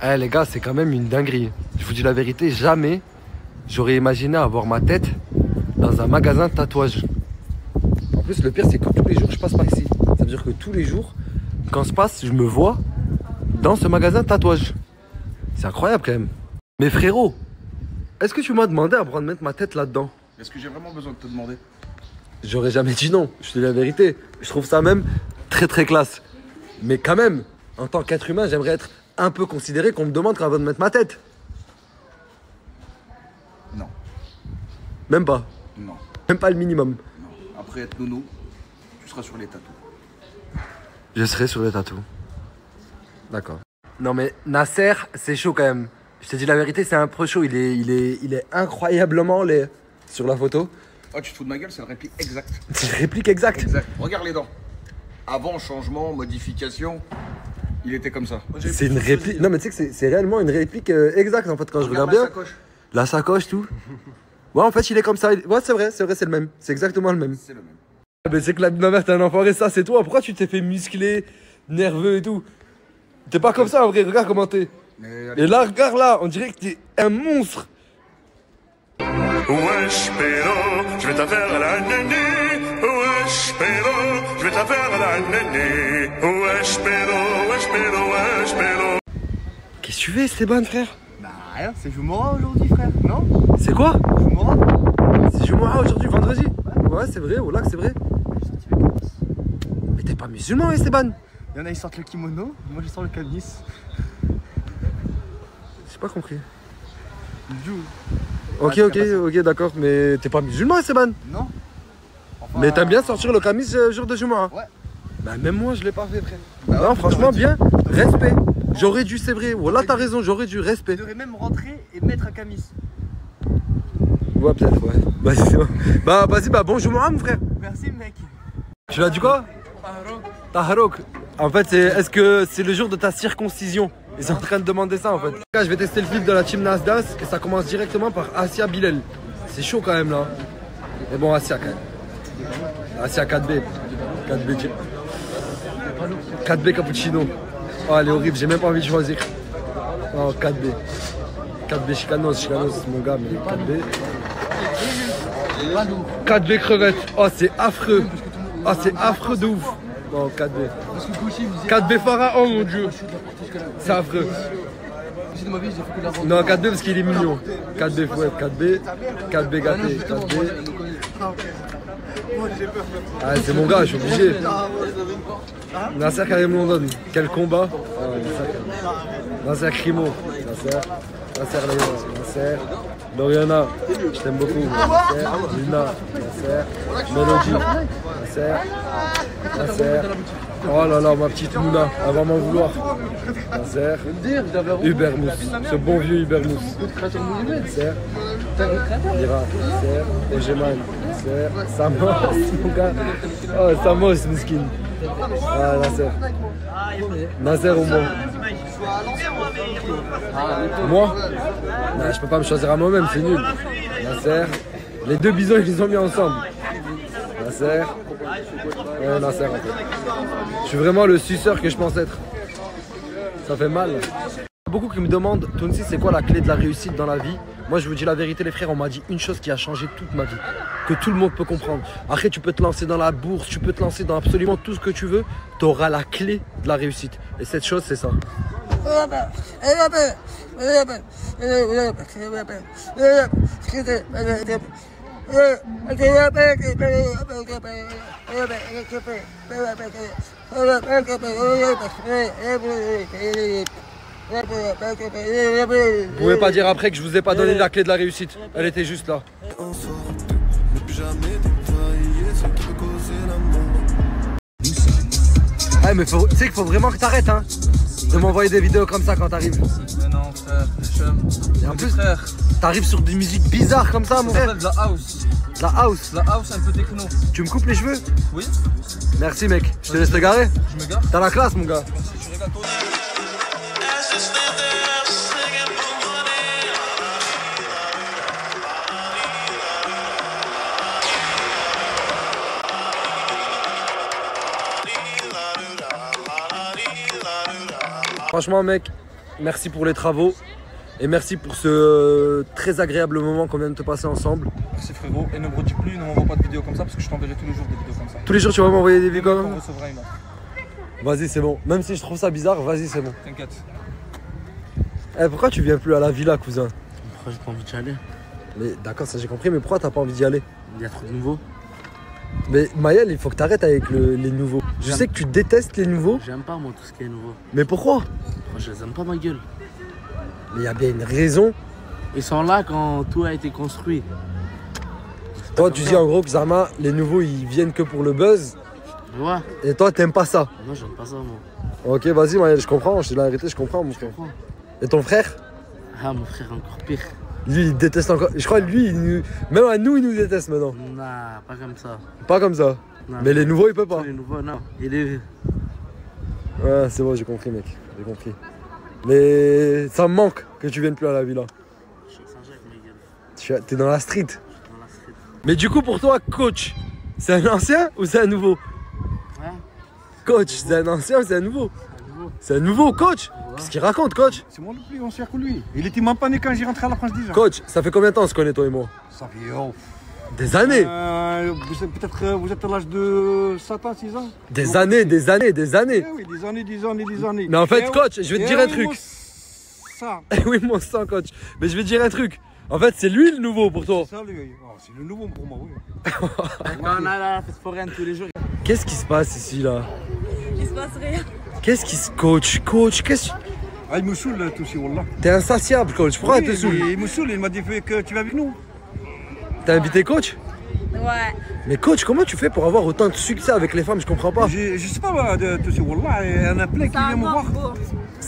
Eh les gars, c'est quand même une dinguerie. Je vous dis la vérité, jamais j'aurais imaginé avoir ma tête dans un magasin de tatouage. En plus, le pire, c'est que tous les jours, je passe par ici. Ça veut dire que tous les jours, quand je passe, je me vois dans ce magasin de tatouage. C'est incroyable quand même. Mais frérot, est-ce que tu m'as demandé avant de mettre ma tête là-dedans? Est-ce que j'ai vraiment besoin de te demander? J'aurais jamais dit non, je te dis la vérité. Je trouve ça même très très classe. Mais quand même, en tant qu'être humain, j'aimerais être un peu considéré qu'on me demande avant de mettre ma tête. Non. Même pas. Non. Même pas le minimum. Non. Après être nounou, tu seras sur les tatous. Je serai sur les tatous. D'accord. Non mais Nasser, c'est chaud quand même. Je te dis la vérité, c'est un peu chaud. Il est incroyablement laid sur la photo. Oh, tu te fous de ma gueule, c'est la réplique exacte. C'est une réplique exacte. Exact. Regarde les dents. Avant changement, modification, il était comme ça. C'est une réplique. Non mais tu sais que c'est réellement une réplique exacte en fait quand je regarde bien. La sacoche, tout. Ouais, en fait, il est comme ça. Ouais, c'est vrai, c'est le même. C'est exactement le même. C'est le même. Mais c'est que la ma mère, t'es un enfoiré, ça, c'est toi. Pourquoi tu t'es fait muscler, nerveux et tout? T'es pas comme ça en vrai, regarde comment t'es. Et là, regarde là, on dirait que t'es un monstre. Wesh pédo, je vais t'affaire à la néné. Wesh pédo, je vais t'affaire à la néné. Wesh pédo, wesh pédo, wesh pédo. Qu'est-ce que tu fais, Esteban, frère? Bah rien, c'est Jumora aujourd'hui, frère, non? C'est quoi? Jumora? C'est Jumora aujourd'hui, vendredi? Ouais, c'est vrai, au lac, c'est vrai. Mais t'es pas musulman, Esteban? Il y en a, ils sortent le kimono, moi je sors le camis. J'ai pas compris. Jou. Ok, d'accord, mais t'es pas musulman, Esteban? Non. Enfin, Mais t'aimes bien sortir le camis jour de Jumara? Ouais. Bah même moi je l'ai pas fait, frère. Bah non, ouais, franchement bien, respect. J'aurais dû, c'est vrai. Voilà, t'as raison, j'aurais dû, respect. Tu devrais même rentrer et mettre un camis. Ouais, peut-être, ouais. Vas-y, c'est bon. Bah vas-y, bah bonjour mon frère. Merci mec. Tu l'as dit quoi? Taharok. En fait, est-ce que c'est le jour de ta circoncision? Ils sont en train de demander ça en fait. Là, je vais tester le flip de la team Nasdas et ça commence directement par Asia Bilal. C'est chaud quand même là. Mais bon, Asia quand même. Asia 4B. 4B. 4B cappuccino. Oh, elle est horrible, j'ai même pas envie de choisir. Oh, 4B. 4B Chicanos, mon gars, mais 4B. 4B crevette. Oh, c'est affreux. Oh, c'est affreux de ouf. Non, 4B. 4B Pharaon, mon dieu. C'est affreux. Non, 4B parce qu'il est mignon. 4B fouette, 4B. 4B gâté, 4B. Ah, c'est mon gars, je suis obligé. Nasser Karim London, quel combat. Nasser Crimo. Nasser Léo. Nasser. Doriana, je t'aime beaucoup. Nasser. Luna. Nasser. Mélodie. Nasser. Oh là là, ma petite Luna, elle va m'en vouloir. Nasser. Ubermous, ce bon vieux Ubermous. Nasser. Ira. Nasser. Ogeman. Nasser. Samos, mon gars. Oh, Samos, miskin. Ah, Nasser. Nasser au moins. Moi? Non, je peux pas me choisir à moi-même, c'est nul. Nasser. Les deux bisons, ils les ont mis ensemble. Nasser. Ouais, Nasser en fait. Je suis vraiment le suceur que je pense être. Ça fait mal. Il y a beaucoup qui me demandent, Tounsi, c'est quoi la clé de la réussite dans la vie? Moi, je vous dis la vérité, les frères, on m'a dit une chose qui a changé toute ma vie, que tout le monde peut comprendre. Après, tu peux te lancer dans la bourse, tu peux te lancer dans absolument tout ce que tu veux. Tu auras la clé de la réussite. Et cette chose, c'est ça. Vous pouvez pas dire après que je vous ai pas donné la clé de la réussite. Elle était juste là. Ah mais tu sais qu'il faut vraiment que t'arrêtes hein de m'envoyer des vidéos comme ça quand t'arrives. Mais non frère, Et en plus t'arrives sur des musiques bizarres comme ça mon frère. de la house. La house. La house un peu techno. Tu me coupes les cheveux? Oui. Merci mec, je te laisse te garer. Je me gare. T'as la classe mon gars. Franchement mec, merci pour les travaux. Et merci pour ce très agréable moment qu'on vient de te passer ensemble. Merci frérot. Et ne me redis plus, ne m'envoie pas de vidéos comme ça parce que je t'enverrai tous les jours des vidéos comme ça. Tous les jours, tu vas m'envoyer des vidéos On comme ça? recevra une autre. Vas-y, c'est bon. Même si je trouve ça bizarre, vas-y, c'est bon. T'inquiète. Eh, pourquoi tu viens plus à la villa, cousin? Pourquoi j'ai pas envie d'y aller? Mais d'accord, ça j'ai compris, mais pourquoi t'as pas envie d'y aller? Il y a trop de nouveaux. Mais Maël, il faut que t'arrêtes avec les nouveaux. Je sais que tu détestes les nouveaux, J'aime pas moi tout ce qui est nouveau. mais pourquoi? Moi, je les aime pas ma gueule. Mais il y a bien une raison. Ils sont là quand tout a été construit. Toi, tu dis en gros que Zama, les nouveaux, ils viennent que pour le buzz. Ouais. Et toi, t'aimes pas ça. Non, j'aime pas ça moi. Ok, vas-y, Maël, je comprends. Je te dis la vérité, je comprends, mon Je frère. comprends. Et ton frère? Ah mon frère encore pire. Lui, il déteste encore. Je crois que lui, même à nous, il nous déteste maintenant. Nah, pas comme ça. Pas comme ça. Non. Mais les nouveaux, il peut pas. Les nouveaux, non. Il est. Ouais, c'est bon, j'ai compris, mec. J'ai compris. Mais ça me manque que tu viennes plus à la villa. Je suis Saint-Jacques, ma gueule. T'es dans la street. Dans la street. Mais du coup, pour toi, coach, c'est un ancien ou c'est un nouveau? Hein? Coach, c'est un ancien ou c'est un nouveau? Un nouveau. C'est un nouveau coach? Qu'est-ce qu'il raconte, coach? C'est moi le plus ancien que lui. Il était même pas né quand j'ai rentré à la France déjà. Coach, ça fait combien de temps on se connaît, toi et moi? Ça fait Des années. peut-être vous êtes à l'âge de 7 ans, 6 ans. Des années, des années, des années. Eh oui, des années, des années, des années. Mais en fait, Eh coach, je vais te eh dire un oui, truc. moi, Ça, Oui, mon sang, coach. Mais je vais te dire un truc. En fait, c'est lui le nouveau pour toi. ça lui, c'est le nouveau pour moi, oui. Quand on a la fête foraine tous les jours. Qu'est-ce qui se passe ici, là? Il se passe rien. Qu'est-ce qui se... Coach, qu'est-ce... Ah, il me saoule tout aussi, Wallah. T'es insatiable, coach. Pourquoi Oui, t'es saoul? Il me saoule, il m'a dit que tu vas avec nous. T'as invité coach? Ouais. Mais coach, comment tu fais pour avoir autant de succès avec les femmes? Je comprends pas. Je sais pas, moi, tout aussi, Wallah, il y en a plein qui C'est un viennent me voir. beau.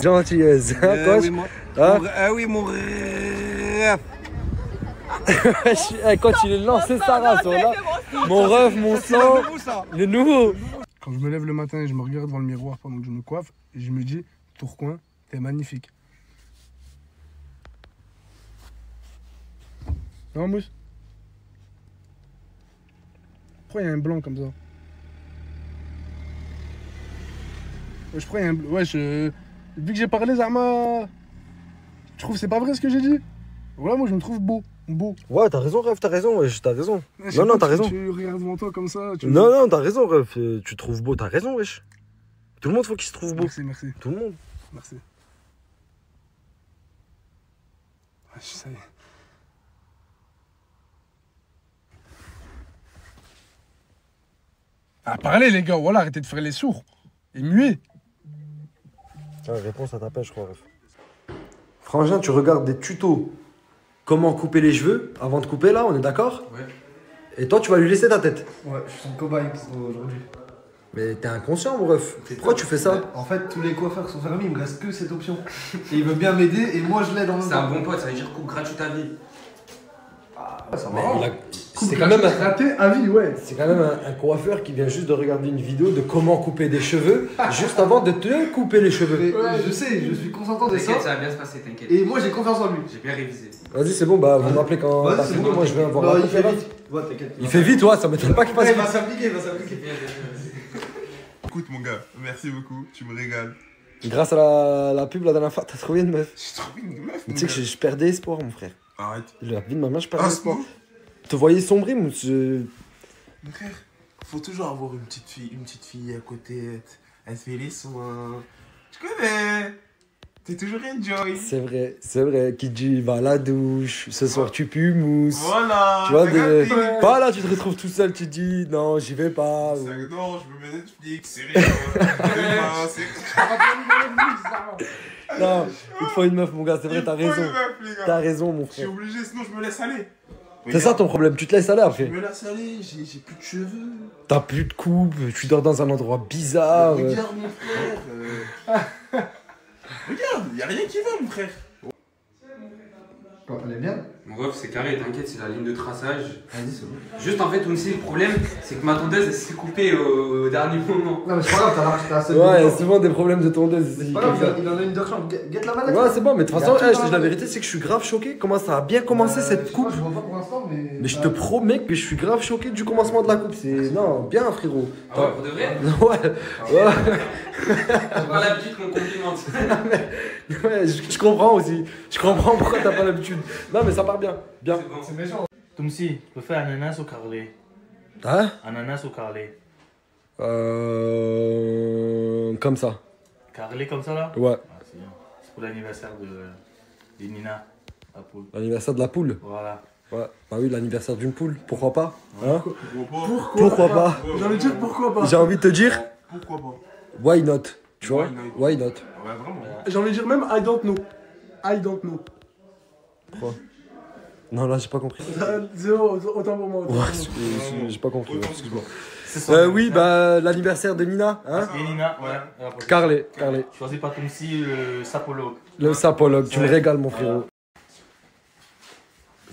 Gentillesse, hein, coach? Oui, Hein? ah oui, mon rêve. Eh, coach, il est lancé sa race, voilà. Mon rêve, mon sang, le nouveau. Quand je me lève le matin et je me regarde dans le miroir pendant que je me coiffe, et je me dis, Tourcoing, t'es magnifique. Non, Mousse? Pourquoi il y a un blanc comme ça? Je crois qu'il y a un blanc. Wesh, vu que j'ai parlé, Zama, tu trouves que c'est pas vrai ce que j'ai dit? Voilà, moi je me trouve beau. Beau. Ouais, t'as raison, rêve, t'as raison, wesh, t'as raison. Non, t'as raison. Tu regardes devant toi comme ça. Non, t'as raison, rêve. Tu te trouves beau, t'as raison, wesh. Tout le monde faut qu'il se trouve beau. Merci, merci. Tout le monde. Merci. Ah, ça y est. Ah, parlez les gars, voilà, arrêtez de faire les sourds. Et muets. Réponse à ta pêche, je crois, rêve. Frangin, tu regardes des tutos. Comment couper les cheveux avant de couper, là, on est d'accord? Ouais. Et toi, tu vas lui laisser ta tête. Ouais, je suis son cobaye pour aujourd'hui. Mais t'es inconscient, mon ref. Pourquoi tu fais ça? En fait, tous les coiffeurs sont fermés, il me reste que cette option. Et il veut bien m'aider et moi je l'aide en même C'est temps. un bon pote, ça veut dire coupe gratuit ta vie. Ouais, ça Mais va. c'est quand même Raté à vie, ouais. C'est quand même un coiffeur qui vient juste de regarder une vidéo de comment couper des cheveux juste avant de te couper les cheveux. Mais, je sais, je suis consentant de ça. T'inquiète, ça va bien se passer, t'inquiète. Et moi j'ai confiance en lui. J'ai bien révisé. Vas-y, c'est bon, bah vous m'appelez quand Vas-y, t'as c'est fini, bon, moi je vais avoir Non, la il fait conférence. vite. Ouais, t'inquiète. Il fait vite, ouais, ça m'étonne pas qu'il fasse Il va vite. s'appliquer, il va s'appliquer. Écoute mon gars, merci beaucoup, tu me régales. Grâce à la pub la dernière fois, t'as trouvé une meuf. J'ai trouvé une meuf, Mais mon tu sais que gars. je perdais espoir, mon frère. Arrête. La vie de ma mère, je perdais Ah, espoir. c'est bon. Te voyais sombrer, mon Mon frère, faut toujours avoir une petite fille à côté. Elle se fait les soins. Tu connais. T'es toujours enjoy. C'est vrai. Qui te dit, va à la douche, ce soir tu pues mousse. Voilà. Tu vois, t'as des... capté. pas là, tu te retrouves tout seul, tu te dis, non, j'y vais pas. Non, je me mets Netflix, c'est rien. Non, il te faut une meuf, mon gars, c'est vrai, t'as raison. T'as raison, mon Je suis frère. obligé, sinon je me laisse aller. C'est ça ton problème, tu te laisses aller Je après. me laisse aller, j'ai plus de cheveux. T'as plus de coupe, tu dors dans un endroit bizarre. Regarde mon frère. Regarde, y'a rien qui va mon frère. Elle est bien. Mon ref, c'est carré, t'inquiète, c'est la ligne de traçage. Vas-y, c'est bon. Juste en fait, aussi le problème, c'est que ma tondeuse elle s'est coupée au dernier moment. Non, mais c'est pas grave, t'as assez de Ouais, temps. c'est souvent des problèmes de tondeuse. C'est pas grave, il en a une de rechange. Guette la manette. Ouais, c'est bon, mais de toute Il y a façon, tout je dans te dis la vérité, c'est que je suis grave choqué. Comment ça a bien commencé cette coupe? Je vois pas pour l'instant, mais. Mais je te promets que je suis grave choqué du commencement de la coupe. C'est. Non, bien, frérot. Ah ouais, pour de vrai? Ouais, ouais. T'as pas l'habitude qu'on complimente. Ouais, je comprends aussi. Je comprends pourquoi t'as pas l'habitude. Non, mais ça part bien. Bien. C'est méchant. Toumsi, tu peux faire ananas ou carré? Hein? Ananas ou carré? Comme ça. Carré comme ça là? Ouais. Ah, c'est bien. C'est pour l'anniversaire de Nina, la poule. L'anniversaire de la poule. Voilà. Ouais. Bah oui, l'anniversaire d'une poule. Pourquoi pas? Hein? Pourquoi pas? J'ai envie de dire pourquoi pas. J'ai envie de te dire. Pourquoi pas? Why not? Tu vois? Why not? Ouais, vraiment. J'ai envie de dire même I don't know. I don't know. Pourquoi? Non, là, j'ai pas compris. Zéro, autant pour moi. Autant pour moi. J'ai pas compris. Excuse-moi. Oui, bah, l'anniversaire de Nina. Hein? Et Nina, ouais. Carlé. Choisis pas Toumsi, le sapologue. Le sapologue. Tu me régales, mon frérot.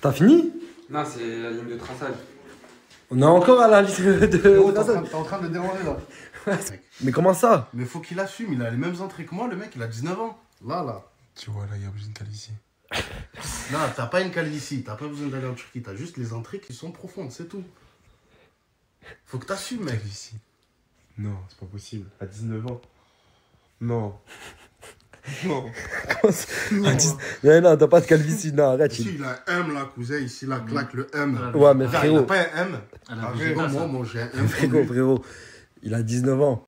T'as fini? Non, c'est la ligne de traçage. On est encore à la liste de. T'es en train de le déranger là. Mais comment ça? Mais faut qu'il assume, il a les mêmes entrées que moi, le mec, il a 19 ans. Là. Tu vois, là, il y a besoin de calvitie. Non, t'as pas une calvitie, t'as pas besoin d'aller en Turquie, t'as juste les entrées qui sont profondes, c'est tout. Faut que t'assumes, mec. Calvitie. Non, c'est pas possible. À 19 ans. Non. Non. Non, t'as pas de calvitie, non, arrête. Ici, il a un M là, cousin, ici, là, claque le M. Ouais, mais Là, il frérot. a pas un M. Moi, j'ai un M. Frérot, il a 19 ans.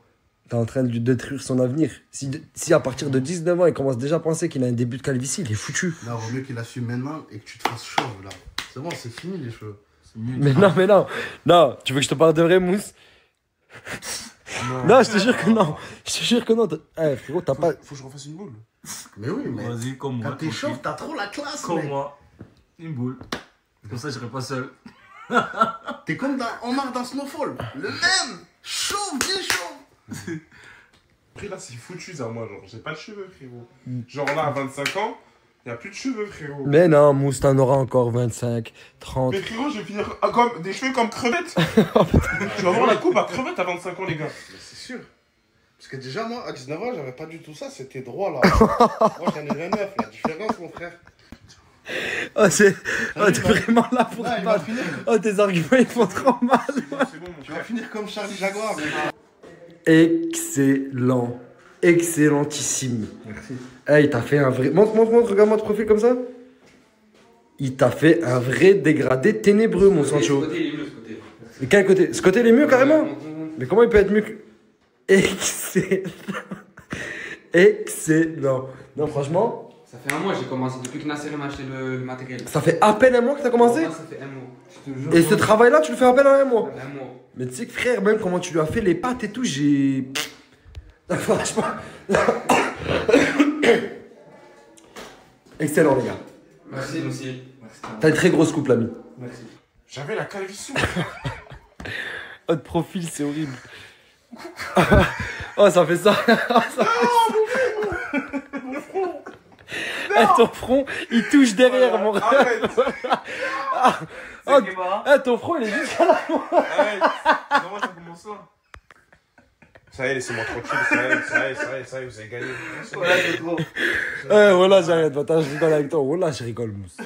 T'es en train de lui détruire son avenir. Si à partir de 19 ans, il commence déjà à penser qu'il a un début de calvitie, il est foutu. Là, vaut mieux qu'il assume maintenant et que tu te fasses chauve, là. C'est bon, c'est fini les cheveux. Mais non. Non, tu veux que je te parle de vrai, Mousse? Non, je te jure que non. Je te jure que non. Eh, frérot, t'as pas. Faut que je refasse une boule. Mais oui, mais. Vas-y, comme moi. Quand t'es chauve, t'as trop la classe, Comme mec. moi. Une boule. Comme ça, je serai pas seul. T'es comme dans Omar dans Snowfall. Le même. Chauve, bien chauve. Après, là, c'est foutu, ça, moi. Genre, j'ai pas de cheveux, frérot. Genre, là, à 25 ans, y a plus de cheveux, frérot. Mais non, Mousse, t'en auras encore 25, 30. Mais frérot, je vais finir comme des cheveux comme crevettes. Tu vas voir la coupe à crevettes à 25 ans, les gars. C'est sûr. Parce que déjà, moi, à 19 ans, j'avais pas du tout ça, c'était droit là. Moi, j'en ai 29, la différence, mon frère. Oh, t'es vraiment là pour Là, te il va battre. finir. Oh, tes arguments, ils font trop mal. C'est bon, mon Tu vas frère. finir comme Charlie Jaguar, mais Excellent. Excellentissime. Merci. Eh, il t'a fait un vrai. Montre, regarde-moi ton profil comme ça. Il t'a fait un vrai dégradé ténébreux, mon Ce Sancho. côté, il est mieux, ce côté. Mais quel côté? Ce côté, il est mieux carrément? Montre. Mais comment il peut être mieux que. Excellent. Excellent. Non, franchement, Ça fait un mois, j'ai commencé. Depuis que Nasser m'a acheté le matériel. ça fait à peine un mois que t'as commencé? Ça fait un mois. Je te jure. Et ce travail-là, tu le fais à peine en un mois? Un mois. Mais tu sais que frère, même comment tu lui as fait les pattes et tout, j'ai. Franchement. Excellent, les gars. Merci, aussi. T'as une très grosse coupe, l'ami. Merci. J'avais la calvitie. Oh, de profil, c'est horrible. Oh, ça fait ça. Mon front. Eh, ton front, il touche derrière, mon rêve. Arrête. Oh, ton front, il est juste là. Arrête. Comment ça commence là? Ça y est, laissez-moi tranquille. Ça y est, vous avez gagné. Voilà, j'arrête. Attends, je rigole avec toi. Voilà, je rigole, Mousse.